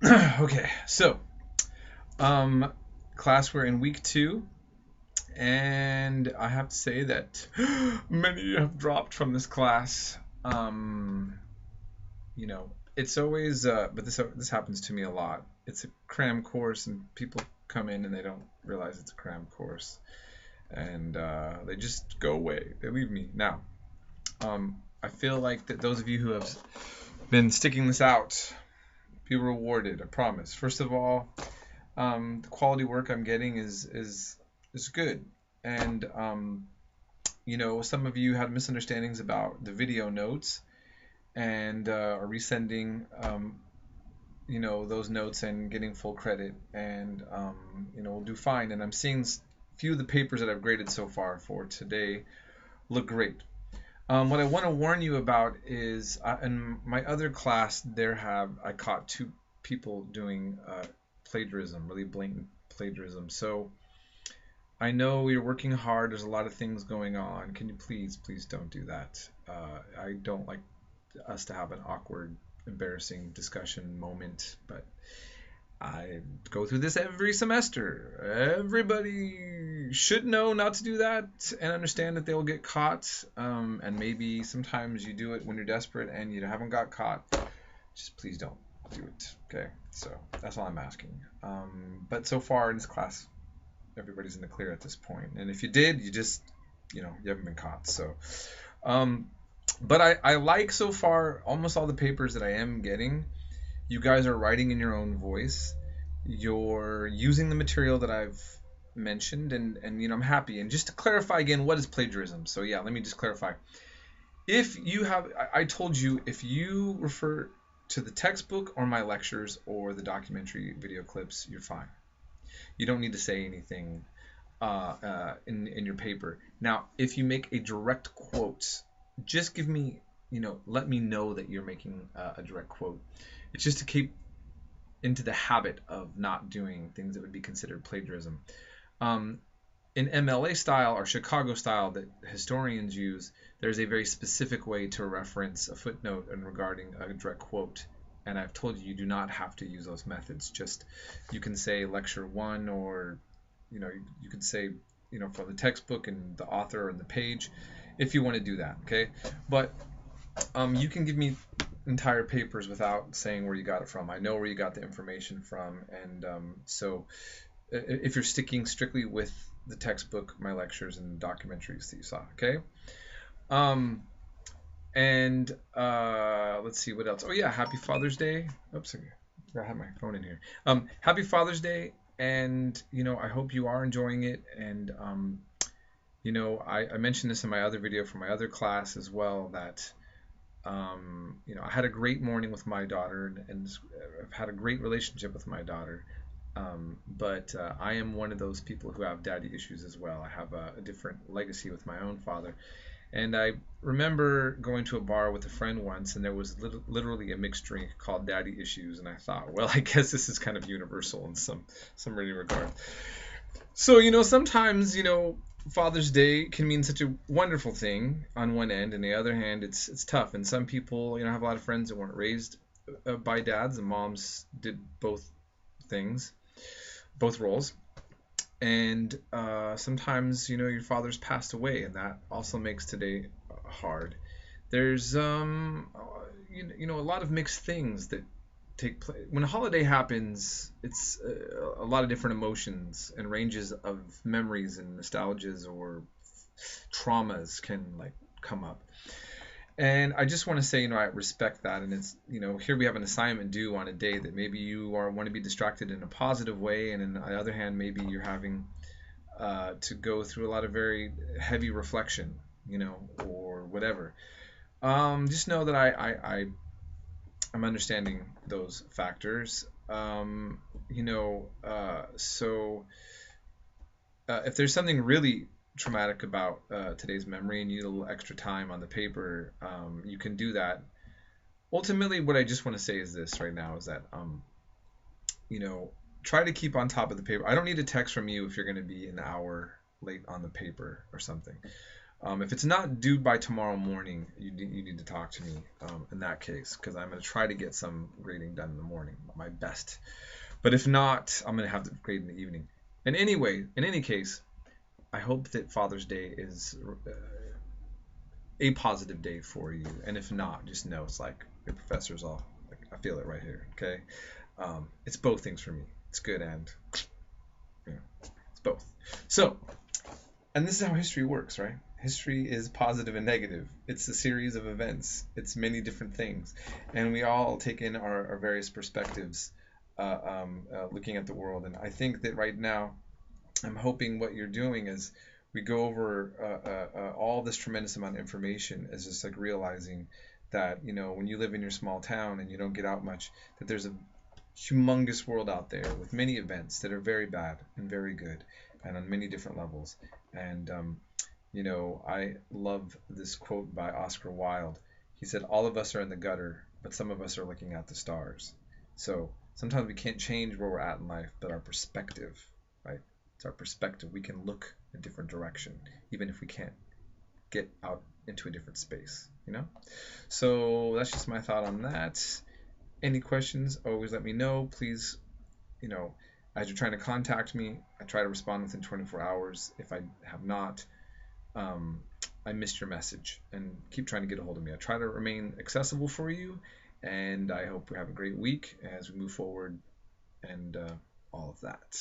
Okay, so um, class, we're in week 2, and I have to say that many have dropped from this class. It's always, but this happens to me a lot. It's a cram course, and people come in and they don't realize it's a cram course, and they just go away. They leave me. Now, I feel like that those of you who have been sticking this out be rewarded. I promise. First of all, the quality work I'm getting is good, and some of you had misunderstandings about the video notes and are resending those notes and getting full credit, and we'll do fine. And I'm seeing few of the papers that I've graded so far for today look great. What I want to warn you about is in my other class, I caught 2 people doing plagiarism, really blatant plagiarism. So I know you're working hard. There's a lot of things going on. Can you please don't do that? I don't like us to have an awkward, embarrassing discussion moment, but I go through this every semester. Everybody should know not to do that and understand that they will get caught. And maybe sometimes you do it when you're desperate and you haven't got caught. Just please don't do it. Okay, so that's all I'm asking. But so far in this class, everybody's in the clear at this point. And if you did, you just, you haven't been caught. So, but I like so far almost all the papers that I am getting. You guys are writing in your own voice. You're using the material that I've mentioned, and I'm happy. And just to clarify again, what is plagiarism? So yeah, let me just clarify. If you have, I told you, if you refer to the textbook or my lectures or the documentary video clips, you're fine. You don't need to say anything in your paper. Now, if you make a direct quote, just give me, let me know that you're making a direct quote. It's just to keep into the habit of not doing things that would be considered plagiarism. In MLA style or Chicago style that historians use, there's a very specific way to reference a footnote and regarding a direct quote. And I've told you do not have to use those methods. Just you can say lecture 1, or you could say for the textbook and the author and the page, if you want to do that. Okay, but you can give me entire papers without saying where you got it from. I know where you got the information from, and so if you're sticking strictly with the textbook, my lectures, and documentaries that you saw, okay? And let's see what else. Oh yeah, Happy Father's Day. Oops, I have my phone in here. Happy Father's Day, and I hope you are enjoying it. And I mentioned this in my other video from my other class as well, that I had a great morning with my daughter, and I've had a great relationship with my daughter. But I am one of those people who have daddy issues as well. I have a different legacy with my own father. And I remember going to a bar with a friend once, and there was literally a mixed drink called Daddy Issues, and I thought, well, I guess this is kind of universal in some regard. So, sometimes, Father's Day can mean such a wonderful thing on one end, and the other hand, it's tough. And some people, I have a lot of friends that weren't raised by dads, and moms did both things, both roles. And sometimes your father's passed away, and that also makes today hard. There's a lot of mixed things that take place when a holiday happens. It's a lot of different emotions and ranges of memories and nostalgias or traumas can come up. And I just want to say, I respect that. And it's, here we have an assignment due on a day that maybe you want to be distracted in a positive way. And on the other hand, maybe you're having to go through a lot of very heavy reflection, or whatever. Just know that I'm understanding those factors. So if there's something really traumatic about today's memory and you need a little extra time on the paper, you can do that. Ultimately, what I just want to say is this right now is that try to keep on top of the paper. I don't need a text from you if you're going to be an hour late on the paper or something. If it's not due by tomorrow morning, you need to talk to me in that case, because I'm going to try to get some grading done in the morning, my best. But if not, I'm going to have to grade in the evening. And anyway, in any case, I hope that Father's Day is a positive day for you. And if not, just know it's like your professor's all, like, I feel it right here, okay? It's both things for me. It's good and, you know, it's both. So, and this is how history works, right? History is positive and negative. It's a series of events. It's many different things. And we all take in our various perspectives looking at the world. And I think that right now, I'm hoping what you're doing is we go over all this tremendous amount of information as just like realizing that, you know, when you live in your small town and you don't get out much, that there's a humongous world out there with many events that are very bad and very good and on many different levels. And, you know, I love this quote by Oscar Wilde. He said, all of us are in the gutter, but some of us are looking at the stars. So sometimes we can't change where we're at in life, but our perspective, right? It's our perspective. We can look a different direction, even if we can't get out into a different space, you know? So that's just my thought on that. Any questions, always let me know. Please, you know, as you're trying to contact me, I try to respond within 24 hours. If I have not, I missed your message, and keep trying to get a hold of me. I try to remain accessible for you, and I hope we have a great week as we move forward and all of that.